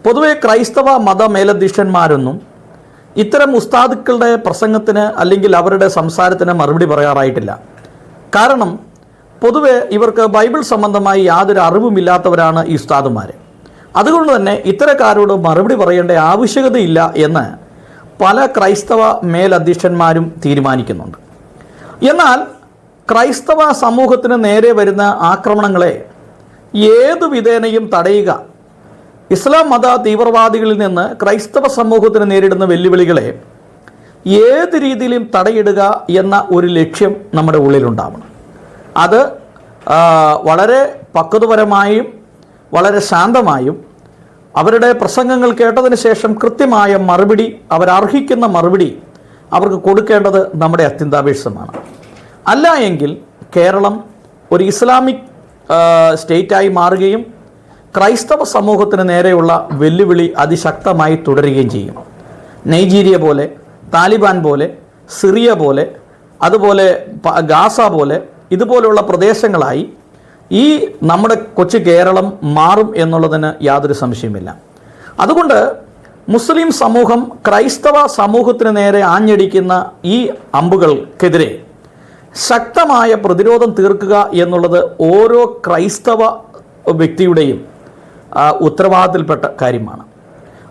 പൊതുവെ ക്രൈസ്തവ മത മേലധ്യക്ഷന്മാരൊന്നും ഇത്തരം ഉസ്താദുക്കളുടെ പ്രസംഗത്തിന് അല്ലെങ്കിൽ അവരുടെ സംസാരത്തിന് മറുപടി പറയാറായിട്ടില്ല. കാരണം പൊതുവെ ഇവർക്ക് ബൈബിൾ സംബന്ധമായി യാതൊരു അറിവുമില്ലാത്തവരാണ് ഈ ഉസ്താദുമാർ. അതുകൊണ്ട് തന്നെ ഇത്തരക്കാരോട് മറുപടി പറയേണ്ട ആവശ്യകതയില്ല എന്ന് പല ക്രൈസ്തവ മേലധ്യക്ഷന്മാരും തീരുമാനിക്കുന്നുണ്ട്. എന്നാൽ ക്രൈസ്തവ സമൂഹത്തിന് നേരെ വരുന്ന ആക്രമണങ്ങളെ ഏതു വിധേനയും തടയുക, ഇസ്ലാം മത തീവ്രവാദികളിൽ നിന്ന് ക്രൈസ്തവ സമൂഹത്തിന് നേരിടുന്ന വെല്ലുവിളികളെ ഏത് രീതിയിലും തടയിടുക എന്ന ഒരു ലക്ഷ്യം നമ്മുടെ ഉള്ളിലുണ്ടാവണം. അത് വളരെ പക്വതപരമായും വളരെ ശാന്തമായും അവരുടെ പ്രസംഗങ്ങൾ കേട്ടതിന് ശേഷം കൃത്യമായ മറുപടി, അവരർഹിക്കുന്ന മറുപടി അവർക്ക് കൊടുക്കേണ്ടത് നമ്മുടെ അത്യന്താപേക്ഷിതമാണ്. അല്ല എങ്കിൽ കേരളം ഒരു ഇസ്ലാമിക് സ്റ്റേറ്റായി മാറുകയും ക്രൈസ്തവ സമൂഹത്തിന് നേരെയുള്ള വെല്ലുവിളി അതിശക്തമായി തുടരുകയും ചെയ്യും. നൈജീരിയ പോലെ, താലിബാൻ പോലെ, സിറിയ പോലെ, അതുപോലെ ഗാസ പോലെ ഇതുപോലുള്ള പ്രദേശങ്ങളായി ഈ നമ്മുടെ കൊച്ചു കേരളം മാറും എന്നുള്ളതിന് യാതൊരു സംശയമില്ല. അതുകൊണ്ട് മുസ്ലിം സമൂഹം ക്രൈസ്തവ സമൂഹത്തിന് നേരെ ആഞ്ഞടിക്കുന്ന ഈ അമ്പുകൾക്കെതിരെ ശക്തമായ പ്രതിരോധം തീർക്കുക എന്നുള്ളത് ഓരോ ക്രൈസ്തവ വ്യക്തിയുടെയും ഉത്തരവാദിത്തത്തിൽപ്പെട്ട കാര്യമാണ്.